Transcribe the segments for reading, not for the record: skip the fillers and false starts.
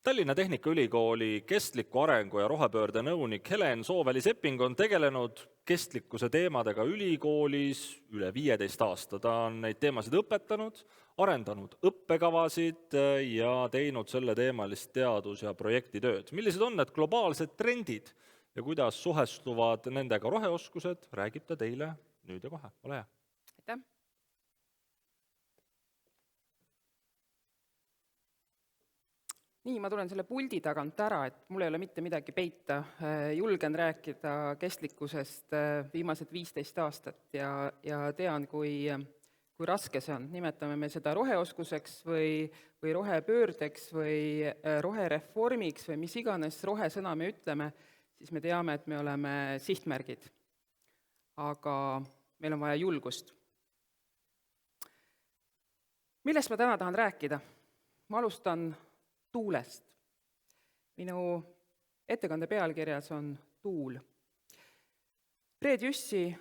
Tallinna Tehnikaülikooli kestliku arengu ja rohepöörde nõunik Helen Sooväli-Sepping on tegelenud kestlikkuse teemadega ülikoolis üle 15 aasta. Ta on neid teemasid õpetanud, arendanud õppekavasid ja teinud selle teemalist teadus- ja projektitööd. Millised on need globaalsed trendid ja kuidas suhestuvad nendega roheoskused, räägib ta teile nüüd ja kohe. Ole hea. Aitäh! Nii, ma tulen selle puldi tagant ära, et mul ei ole mitte midagi peita. Julgen rääkida kestlikkusest viimased 15 aastat ja tean, kui raske see on. Nimetame me seda roheoskuseks või rohepöördeks või rohereformiks või mis iganes rohesõna me ütleme, siis me teame, et me oleme sihtmärgid. Aga meil on vaja julgust. Millest ma täna tahan rääkida? Ma alustan tuulest. Minu ettekande pealkirjas on tuul. Fred Jüssi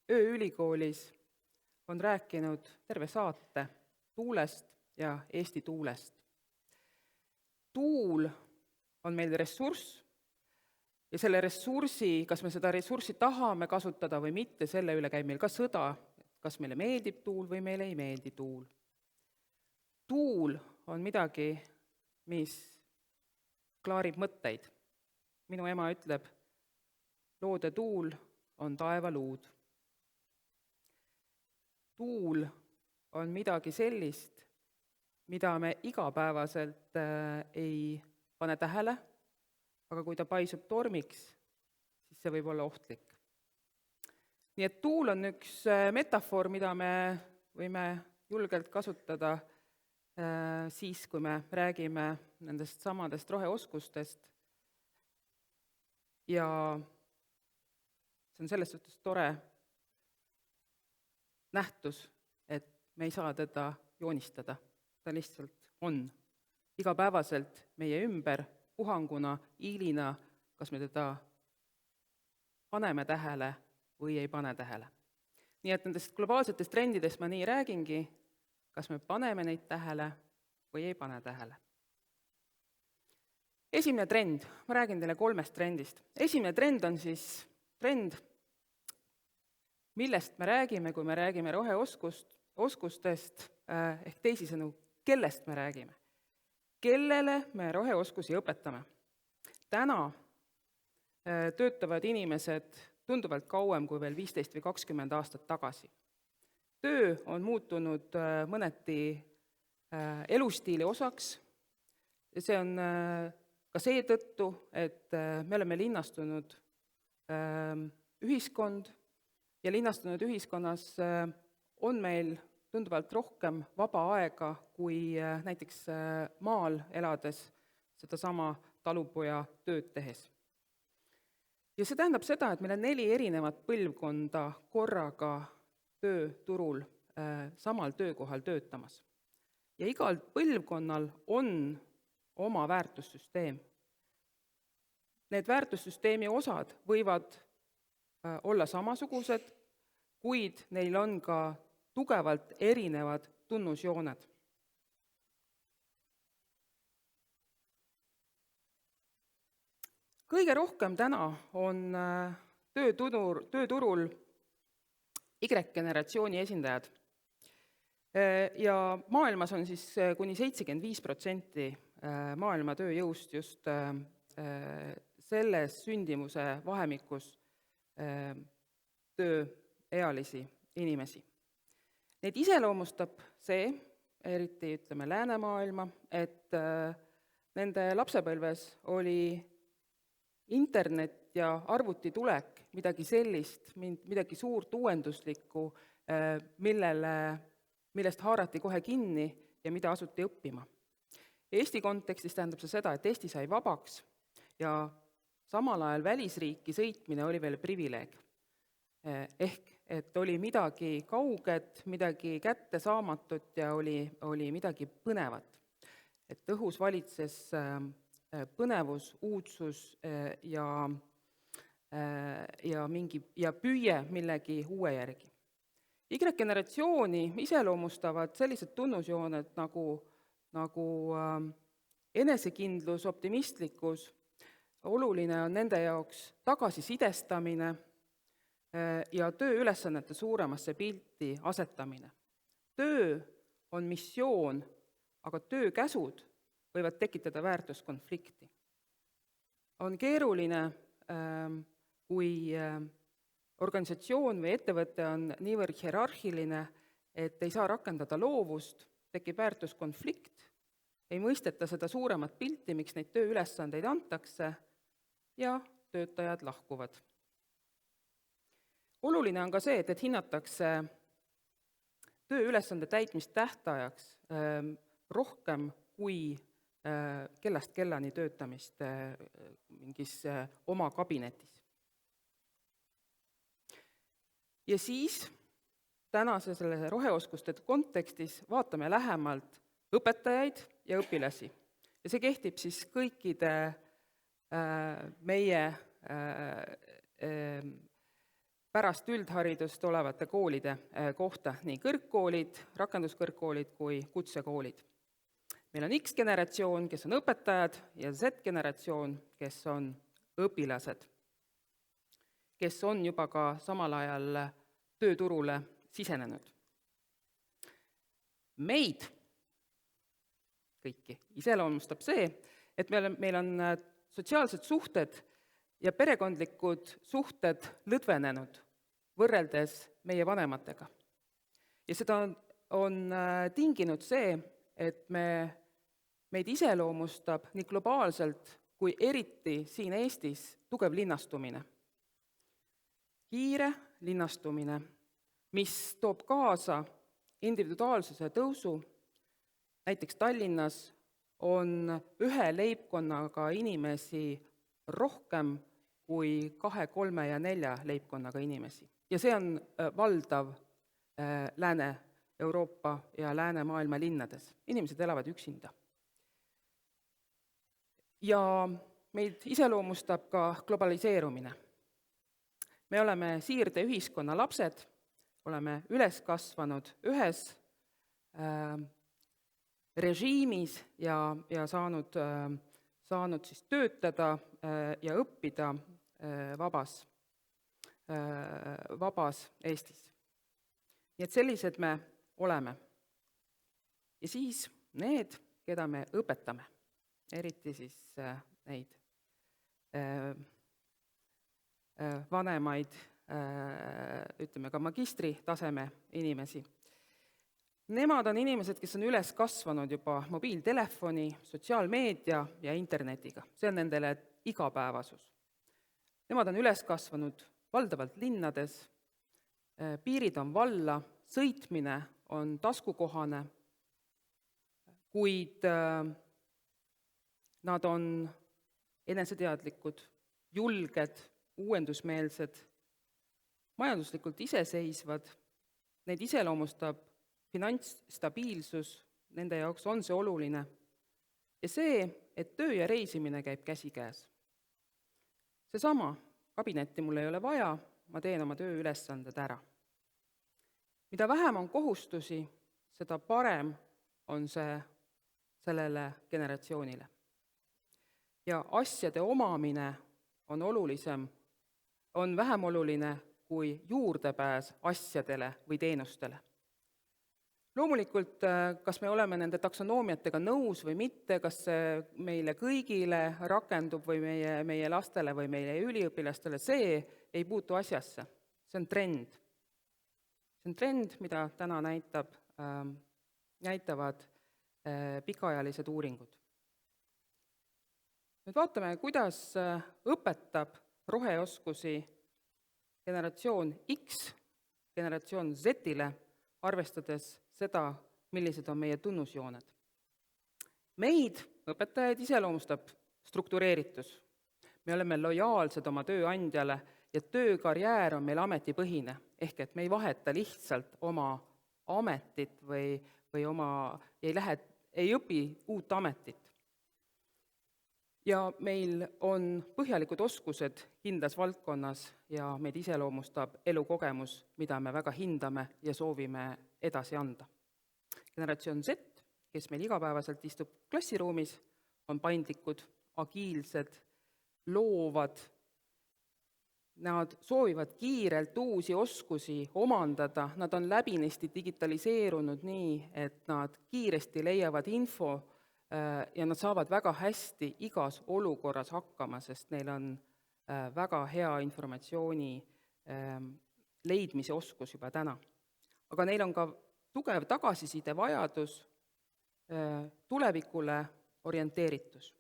ööülikoolis on rääkinud terve saate tuulest ja Eesti tuulest. Tuul on meil ressurss ja selle ressursi, kas me seda ressurssi tahame kasutada või mitte, selle üle käib meil ka sõda, kas meile meeldib tuul või meile ei meeldi tuul. Tuul on midagi, mis klaarib mõtteid. Minu ema ütleb, loode tuul on taevaluud. Tuul on midagi sellist, mida me igapäevaselt ei pane tähele, aga kui ta paisub tormiks, siis see võib olla ohtlik. Nii et tuul on üks metafoor, mida me võime julgelt kasutada siis, kui me räägime nendest samadest roheoskustest. Ja see on selles suhtes tore nähtus, et me ei saa teda joonistada. Ta lihtsalt on igapäevaselt meie ümber, puhanguna, hiilina, kas me teda paneme tähele või ei pane tähele. Nii et nendest globaalsetest trendidest ma nii räägingi, kas me paneme neid tähele või ei pane tähele. Esimene trend, ma räägin teile 3 trendist. Esimene trend on siis trend, millest me räägime, kui me räägime roheoskustest, ehk teisisõnu, kellest me räägime. Kellele me roheoskusi õpetame? Täna töötavad inimesed tunduvalt kauem kui veel 15 või 20 aastat tagasi. Töö on muutunud mõneti elustiili osaks. See on ka seetõttu, et me oleme linnastunud ühiskond ja linnastunud ühiskonnas on meil tunduvalt rohkem vaba aega kui näiteks maal elades sedasama talupoja tööd tehes. Ja see tähendab seda, et meil on 4 erinevat põlvkonda korraga tööturul samal töökohal töötamas. Ja igal põlvkonnal on oma väärtussüsteem. Need väärtussüsteemi osad võivad olla samasugused, kuid neil on ka tugevalt erinevad tunnusjooned. Kõige rohkem täna on tööturul Y-generatsiooni esindajad. Ja maailmas on siis kuni 75% maailma tööjõust just selles sündimuse vahemikus tööealisi inimesi. Neid iseloomustab see, eriti ütleme läänemaailma, et nende lapsepõlves oli internet ja arvuti tulek midagi sellist, midagi suurt uuenduslikku, millest haarati kohe kinni ja mida asuti õppima. Eesti kontekstis tähendab see seda, et Eesti sai vabaks ja samal ajal välisriiki sõitmine oli veel privileeg. Ehk, et oli midagi kauget, midagi kättesaamatut ja oli midagi põnevat. Et õhus valitses põnevus, uudsus ja püüe millegi uue järgi. Y-generatsiooni iseloomustavad sellised tunnusjooned nagu enesekindlus, optimistlikkus, oluline on nende jaoks tagasisidestamine ja tööülesannete suuremasse pilti asetamine. Töö on missioon, aga töökäsud võivad tekitada väärtuskonflikti. On keeruline, kui organisatsioon või ettevõte on niivõrd hierarhiline, et ei saa rakendada loovust, tekib väärtuskonflikt, ei mõisteta seda suuremat pilti, miks neid tööülesandeid antakse, ja töötajad lahkuvad. Oluline on ka see, et hinnatakse tööülesande täitmist tähtajaks rohkem kui kellast kellani töötamist mingis oma kabinetis. Ja siis tänase selle roheoskuste kontekstis vaatame lähemalt õpetajaid ja õpilasi. Ja see kehtib siis kõikide meie pärast üldharidust olevate koolide kohta, nii kõrgkoolid, rakenduskõrgkoolid kui kutsekoolid. Meil on X-generatsioon, kes on õpetajad, ja Z-generatsioon, kes on õpilased, kes on juba ka samal ajal tööturule sisenenud. Meid kõiki iseloomustab see, et meil on sotsiaalsed suhted ja perekondlikud suhted lõdvenenud võrreldes meie vanematega. Ja seda on tinginud see, et meid iseloomustab nii globaalselt kui eriti siin Eestis tugev linnastumine. Kiire linnastumine, mis toob kaasa individuaalsuse tõusu. Näiteks Tallinnas on ühe leibkonnaga inimesi rohkem kui 2, 3 ja 4 leibkonnaga inimesi. Ja see on valdav Lääne-Euroopa ja Läänemaailma linnades. Inimesed elavad üksinda. Ja meid iseloomustab ka globaliseerumine. Me oleme siirdeühiskonna lapsed, oleme üles kasvanud ühes režiimis ja saanud siis töötada ja õppida vabas Eestis. Nii et sellised me oleme. Ja siis need, keda me õpetame, eriti siis neid vanemaid, ütleme ka magistritaseme inimesi. Nemad on inimesed, kes on üles kasvanud juba mobiiltelefoni, sotsiaalmeedia ja internetiga. See on nendele igapäevasus. Nemad on üles kasvanud valdavalt linnades, piirid on valla, sõitmine on taskukohane, kuid nad on eneseteadlikud, julged, uuendusmeelsed, majanduslikult iseseisvad, neid iseloomustab finantsstabiilsus, nende jaoks on see oluline. Ja see, et töö ja reisimine käib käsikäes. Seesama, kabinetti mul ei ole vaja, ma teen oma tööülesanded ära. Mida vähem on kohustusi, seda parem on see sellele generatsioonile. Ja asjade omamine on vähem oluline kui juurdepääs asjadele või teenustele. Loomulikult, kas me oleme nende taksonoomiatega nõus või mitte, kas see meile kõigile rakendub või meie lastele või meie üliõpilastele, see ei puutu asjasse. See on trend. See on trend, mida täna näitavad pikaajalised uuringud. Nüüd vaatame, kuidas õpetab roheoskusi generatsioon X, generatsioon Z-ile, arvestades seda, millised on meie tunnusjooned. Meid, õpetajaid, iseloomustab struktureeritus. Me oleme lojaalsed oma tööandjale ja töökarjäär on meil ametipõhine, ehk et me ei vaheta lihtsalt oma ametit või ei õpi uut ametit. Ja meil on põhjalikud oskused kindlas valdkonnas ja meid iseloomustab elukogemus, mida me väga hindame ja soovime edasi anda. Generatsioon Z, kes meil igapäevaselt istub klassiruumis, on paindlikud, agiilsed, loovad, nad soovivad kiirelt uusi oskusi omandada, nad on läbinisti digitaliseerunud nii, et nad kiiresti leiavad info ja nad saavad väga hästi igas olukorras hakkama, sest neil on väga hea informatsiooni leidmise oskus juba täna. Aga neil on ka tugev tagasiside vajadus, tulevikule orienteeritus.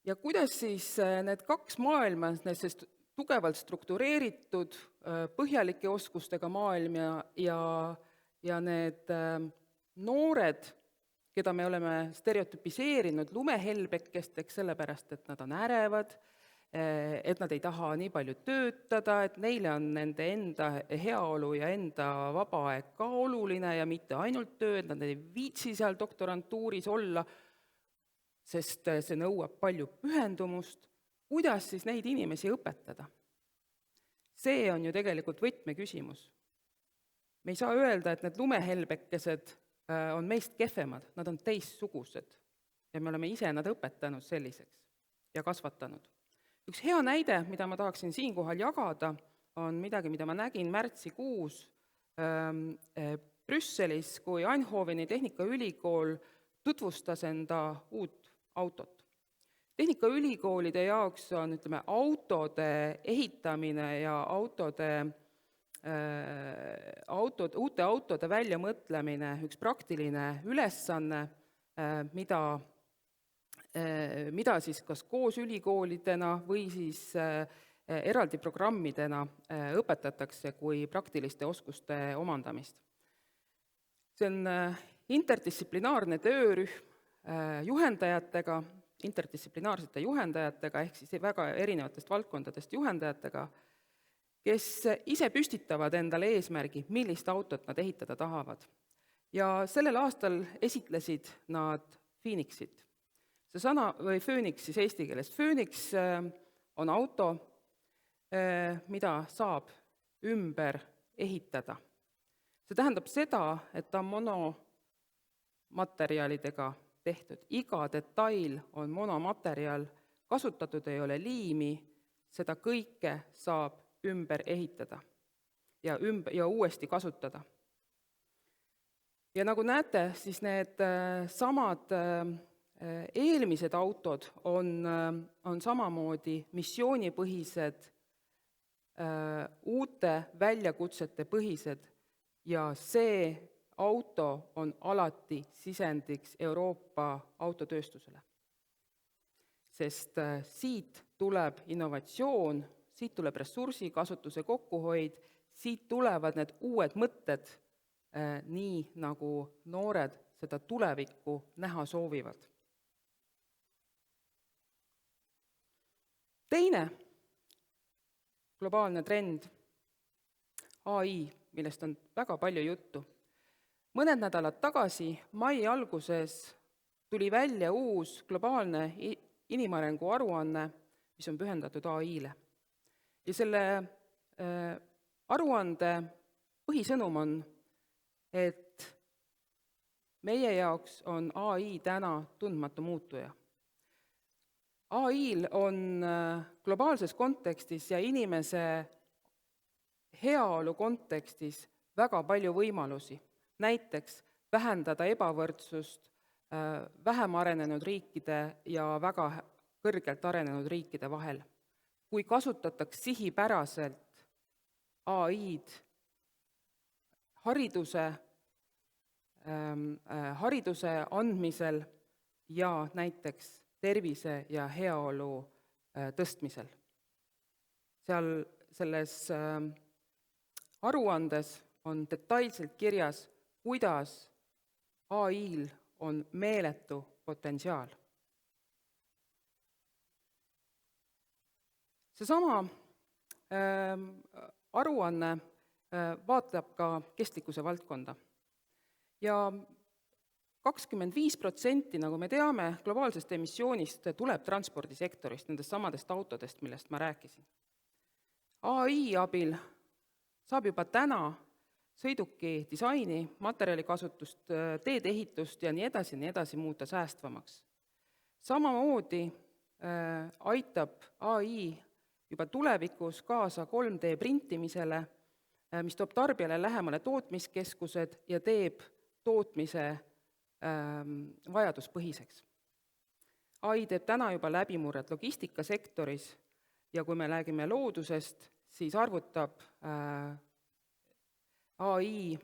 Ja kuidas siis need kaks maailma, need tugevalt struktureeritud, põhjalike oskustega maailm ja need noored, keda me oleme stereotüpiseerinud lumehelbekesteks, sellepärast et nad on ärevad, et nad ei taha nii palju töötada, et neile on nende enda heaolu ja enda vaba aeg ka oluline ja mitte ainult töö, et nad ei viitsi seal doktorantuuris olla, sest see nõuab palju pühendumust. Kuidas siis neid inimesi õpetada? See on ju tegelikult võtmeküsimus. Me ei saa öelda, et need lumehelbekesed on meist kehvemad, nad on teistsugused ja me oleme ise nad õpetanud selliseks ja kasvatanud. Üks hea näide, mida ma tahaksin siinkohal jagada, on midagi, mida ma nägin märtsikuus Brüsselis, kui Eindhoveni Tehnikaülikool tutvustas enda uut autot. Tehnikaülikoolide jaoks on, autode ehitamine ja uute autode väljamõtlemine üks praktiline ülesanne, mida siis kas koos ülikoolidena või siis eraldi programmidena õpetatakse kui praktiliste oskuste omandamist. See on interdistsiplinaarne töörühm interdistsiplinaarsete juhendajatega, ehk siis väga erinevatest valdkondadest juhendajatega, kes ise püstitavad endale eesmärgi, millist autot nad ehitada tahavad. Ja sellel aastal esitlesid nad Phoenixit. Või Phoenix siis eesti keeles. Phoenix on auto, mida saab ümber ehitada. See tähendab seda, et ta on monomaterjalidega tehtud. Iga detail on monomaterjal, kasutatud ei ole liimi, seda kõike saab ümber ehitada ja uuesti kasutada. Ja nagu näete, siis need samad eelmised autod on samamoodi missioonipõhised, uute väljakutsete põhised ja see auto on alati sisendiks Euroopa autotööstusele. Sest siit tuleb innovatsioon, siit tuleb ressursikasutuse kokkuhoid, siit tulevad need uued mõtted, nii nagu noored seda tulevikku näha soovivad. Teine globaalne trend, AI, millest on väga palju juttu. Mõned nädalad tagasi, mai alguses, tuli välja uus globaalne inimarengu aruanne, mis on pühendatud AI-le. Ja selle aruande põhisõnum on, et meie jaoks on AI täna tundmatu muutuja. AI-l on globaalses kontekstis ja inimese heaolu kontekstis väga palju võimalusi. Näiteks vähendada ebavõrdsust vähem arenenud riikide ja väga kõrgelt arenenud riikide vahel. Kui kasutatakse sihipäraselt AI-d hariduse andmisel ja näiteks tervise ja heaolu tõstmisel. Selles aruandes on detailselt kirjas, kuidas AI-l on meeletu potentsiaal. Seesama aruanne vaatab ka kestlikkuse valdkonda. Ja 25%, nagu me teame, globaalsest emissioonist tuleb transpordisektorist, nendest samadest autodest, millest ma rääkisin. AI abil saab juba täna sõiduki disaini, materjalikasutust, teedeehitust ja nii edasi muuta säästvamaks. Samamoodi aitab AI juba tulevikus kaasa 3D printimisele, mis toob tarbijale lähemale tootmiskeskused ja teeb tootmise vajaduspõhiseks. AI teeb täna juba läbimurret logistikasektoris ja kui me räägime loodusest, siis arvutab AI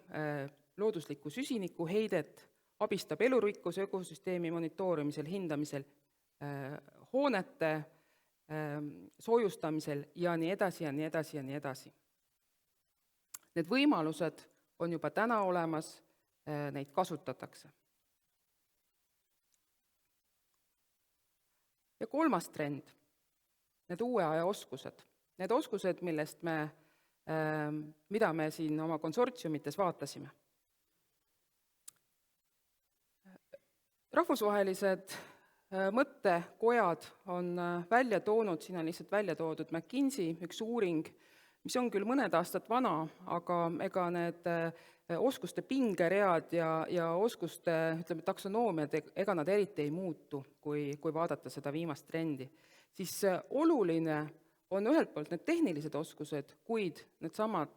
looduslikku süsinikuheidet, abistab elurikkuse ökosüsteemi monitoorimisel, hindamisel, hoonete soojustamisel ja nii edasi ja nii edasi ja nii edasi. Need võimalused on juba täna olemas, neid kasutatakse. Ja kolmas trend, need uue aja oskused. Need oskused, mida me siin oma konsortsiumites vaatasime. Rahvusvahelised mõttekojad on välja toonud, siin on lihtsalt välja toodud McKinsey, üks uuring, mis on küll mõned aastad vana, aga ega need oskuste pingeread ja oskuste, taksonoomiad, ega nad eriti ei muutu, kui vaadata seda viimast trendi. Siis oluline on ühelt poolt need tehnilised oskused, kuid needsamad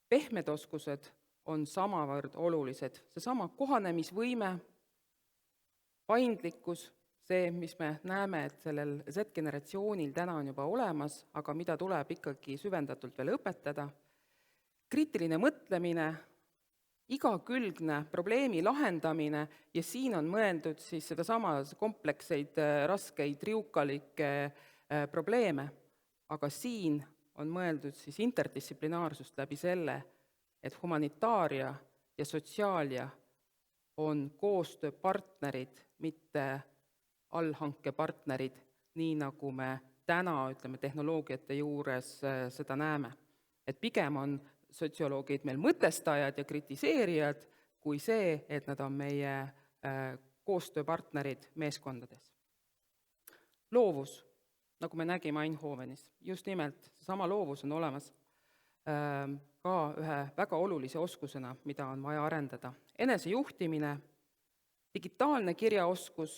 pehmed oskused on samavõrd olulised. Seesama kohanemisvõime, paindlikkus, see, mis me näeme, et sellel Z-generatsioonil täna on juba olemas, aga mida tuleb ikkagi süvendatult veel õpetada, kriitiline mõtlemine, igakülgne probleemi lahendamine ja siin on mõeldud siis sedasama komplekseid, raskeid, riukalikke probleeme, aga siin on mõeldud siis interdistsiplinaarsust läbi selle, et humanitaaria ja sotsiaalia on koostööpartnerid, mitte allhankepartnerid, nii nagu me täna, tehnoloogiate juures seda näeme. Et pigem on sotsioloogid meil mõtestajad ja kritiseerijad, kui see, et nad on meie koostööpartnerid meeskondades. Loovus, nagu me nägime Eindhovenis, just nimelt sama loovus on olemas ka ühe väga olulise oskusena, mida on vaja arendada. Enesejuhtimine, digitaalne kirjaoskus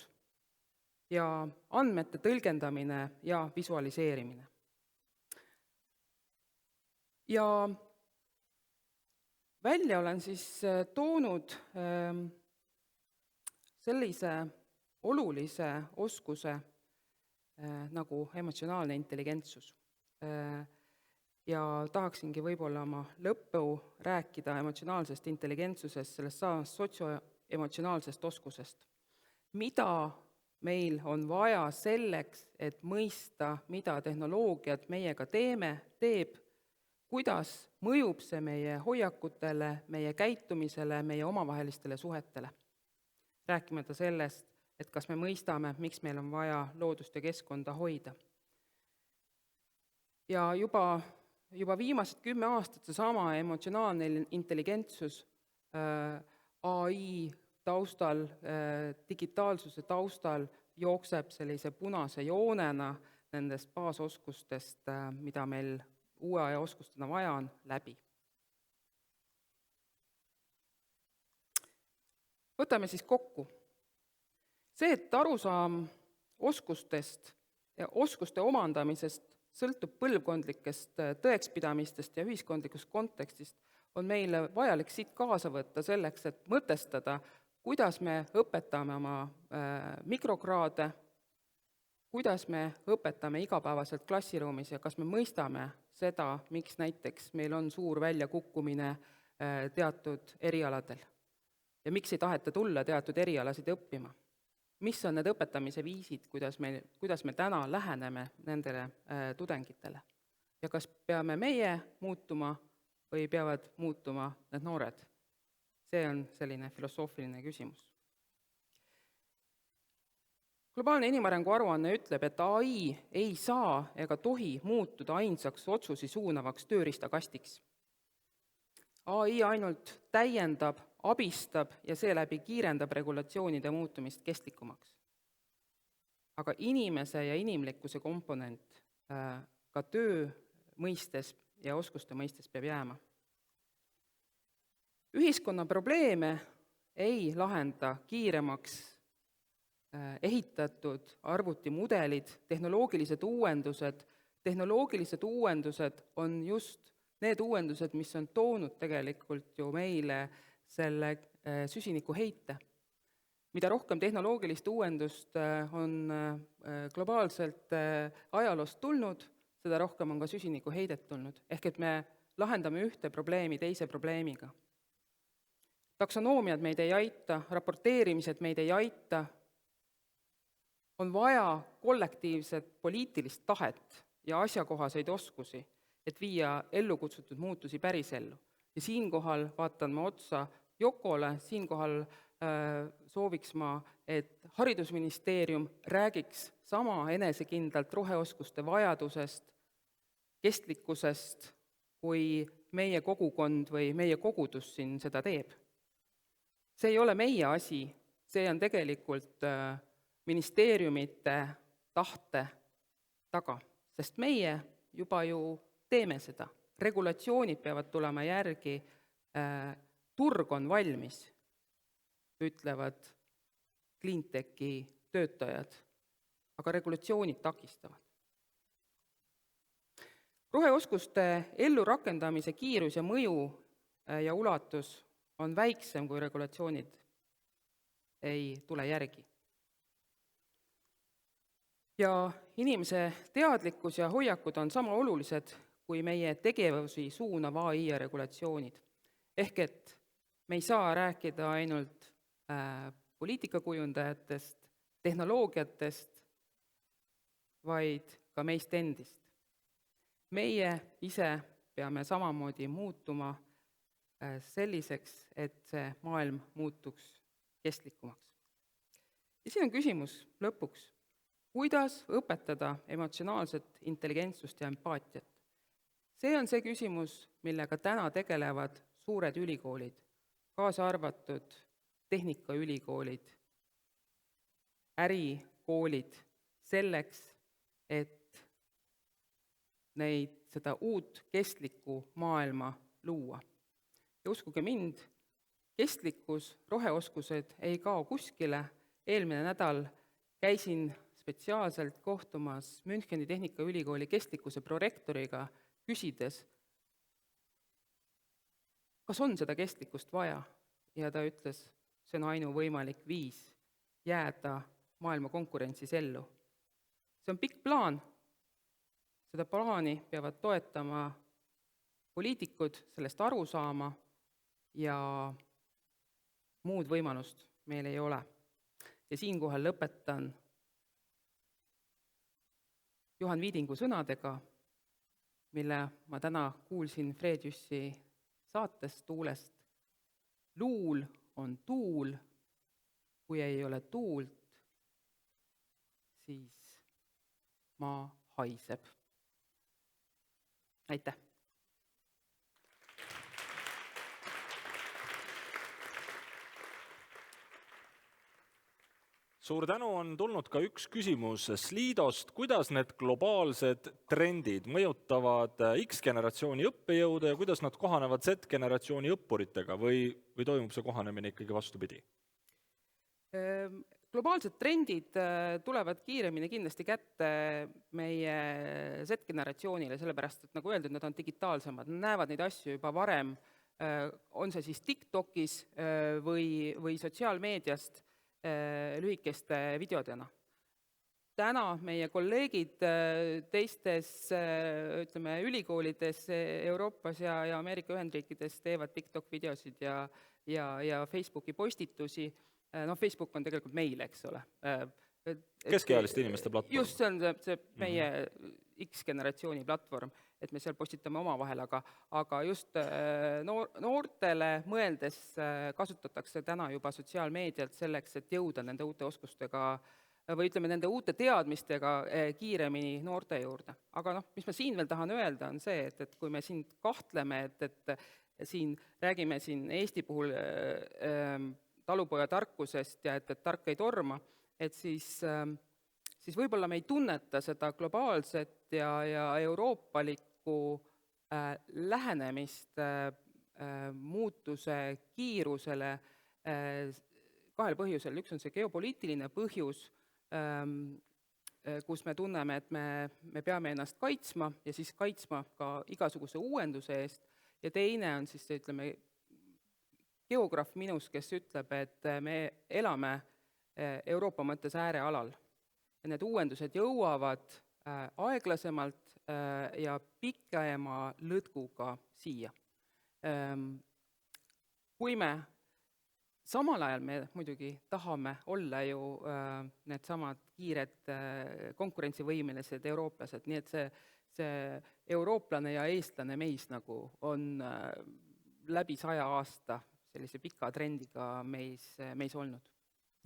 ja andmete tõlgendamine ja visualiseerimine. Ja välja olen siis toonud sellise olulise oskuse nagu emotsionaalne intelligentsus. Ja tahaksingi võib-olla oma lõppu rääkida emotsionaalsest intelligentsusest, sellest samast sotsioemotsionaalsest oskusest. Mida meil on vaja selleks, et mõista, mida tehnoloogiad meiega teeb, kuidas mõjub see meie hoiakutele, meie käitumisele, meie omavahelistele suhetele. Rääkimata sellest, et kas me mõistame, miks meil on vaja loodust ja keskkonda hoida. Ja juba viimased 10 aastat seesama emotsionaalne intelligentsus AI taustal, digitaalsuse taustal jookseb sellise punase joonena nendest baasoskustest, mida meil uue aja oskustena vaja on, läbi. Võtame siis kokku. See, et arusaam oskustest ja oskuste omandamisest sõltub põlvkondlikest tõekspidamistest ja ühiskondlikust kontekstist, on meile vajalik siit kaasa võtta selleks, et mõtestada, kuidas me õpetame oma mikrokraade, kuidas me õpetame igapäevaselt klassiruumis ja kas me mõistame seda, miks näiteks meil on suur väljakukkumine teatud erialadel ja miks ei taheta tulla teatud erialasid õppima. Mis on need õpetamise viisid, kuidas me täna läheneme nendele tudengitele ja kas peame meie muutuma või peavad muutuma need noored? See on selline filosoofiline küsimus. Globaalne inimarengu aruanne ütleb, et AI ei saa ega tohi muutuda ainsaks otsusi suunavaks tööriistakastiks. AI ainult täiendab, abistab ja seeläbi kiirendab regulatsioonide muutumist kestlikumaks. Aga inimese ja inimlikkuse komponent ka töö mõistes ja oskuste mõistes peab jääma. Ühiskonna probleeme ei lahenda kiiremaks ehitatud arvutimudelid, tehnoloogilised uuendused on just need uuendused, mis on toonud tegelikult ju meile selle süsinikuheite. Mida rohkem tehnoloogilist uuendust on globaalselt ajaloost tulnud, seda rohkem on ka süsinikuheidet tulnud. Ehk et me lahendame ühte probleemi teise probleemiga. Taksonoomiad meid ei aita, raporteerimised meid ei aita, on vaja kollektiivset poliitilist tahet ja asjakohaseid oskusi, et viia ellu kutsutud muutusi pärisellu. Ja siinkohal vaatan ma otsa Yokole, siinkohal sooviks ma, et haridusministeerium räägiks sama enesekindlalt roheoskuste vajadusest, kestlikkusest, kui meie kogukond või meie kogudus siin seda teeb. See ei ole meie asi, see on tegelikult ministeeriumite tahte taga, sest meie juba ju teeme seda. Regulatsioonid peavad tulema järgi, turg on valmis, ütlevad cleantechi töötajad, aga regulatsioonid takistavad. Roheoskuste ellurakendamise kiirus ja mõju ja ulatus on väiksem, kui regulatsioonid ei tule järgi. Ja inimese teadlikkus ja hoiakud on sama olulised kui meie tegevusi suunav AI ja regulatsioonid. Ehk et me ei saa rääkida ainult poliitikakujundajatest, tehnoloogiatest, vaid ka meist endist. Meie ise peame samamoodi muutuma selliseks, et see maailm muutuks kestlikumaks. Ja siin on küsimus lõpuks, kuidas õpetada emotsionaalset intelligentsust ja empaatiat? See on see küsimus, millega täna tegelevad suured ülikoolid, kaasa arvatud tehnikaülikoolid, ärikoolid, selleks, et seda uut kestlikku maailma luua. Ja uskuge mind, kestlikkus, roheoskused ei kao kuskile. Eelmine nädal käisin spetsiaalselt kohtumas Müncheni Tehnikaülikooli kestlikkuse prorektoriga, küsides, kas on seda kestlikkust vaja? Ja ta ütles, see on ainuvõimalik viis jääda maailma konkurentsis ellu. See on pikk plaan. Seda plaani peavad toetama poliitikud, sellest aru saama ja muud võimalust meil ei ole. Ja siinkohal lõpetan Juhan Viidingu sõnadega, mille ma täna kuulsin Fred Jüssi saates Tuulest. Luul on tuul, kui ei ole tuult, siis maa haiseb. Aitäh! Suur tänu, on tulnud ka üks küsimus Sliidost. Kuidas need globaalsed trendid mõjutavad X-generatsiooni õppejõude ja kuidas nad kohanevad Z-generatsiooni õppuritega või toimub see kohanemine ikkagi vastupidi? Globaalsed trendid tulevad kiiremini kindlasti kätte meie Z-generatsioonile, sellepärast, et nagu öeldud, nad on digitaalsemad, nad näevad neid asju juba varem, on see siis TikTokis või sotsiaalmeediast lühikeste videodena. Täna meie kolleegid teistes ülikoolides Euroopas ja Ameerika Ühendriikides teevad TikTok-videosid ja Facebooki postitusi. Facebook on tegelikult meil, eks ole. Keskealiste inimeste platvorm. Just, see on see meie X-generatsiooni platvorm, et me seal postitame omavahel, aga just noortele mõeldes kasutatakse täna juba sotsiaalmeediat selleks, et jõuda nende uute oskustega või nende uute teadmistega kiiremini noorte juurde. Aga mis ma siin veel tahan öelda, on see, et kui me siin kahtleme, et siin räägime siin Eesti puhul talupoja tarkusest ja et tark ei torma, et siis võib-olla me ei tunneta seda globaalset ja euroopalikku lähenemist muutuse kiirusele kahel põhjusel. Üks on see geopoliitiline põhjus, kus me tunneme, et me peame ennast kaitsma ja siis kaitsma ka igasuguse uuenduse eest, ja teine on siis, ütleme, geograaf minus, kes ütleb, et me elame Euroopa mõttes äärealal. Ja need uuendused jõuavad aeglasemalt ja pikema lõtkuga siia. Kui me samal ajal me muidugi tahame olla ju needsamad kiired konkurentsivõimelised eurooplased, nii et see eurooplane ja eestlane meis nagu on läbi 100 aasta sellise pika trendiga meis olnud.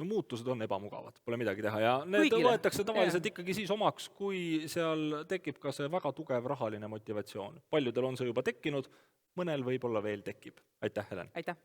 No muutused on ebamugavad, pole midagi teha ja need Kõigile. võetakse tavaliselt ikkagi siis omaks, kui seal tekib ka see väga tugev rahaline motivatsioon. Paljudel on see juba tekkinud, mõnel võib-olla veel tekib. Aitäh, Helen! Aitäh!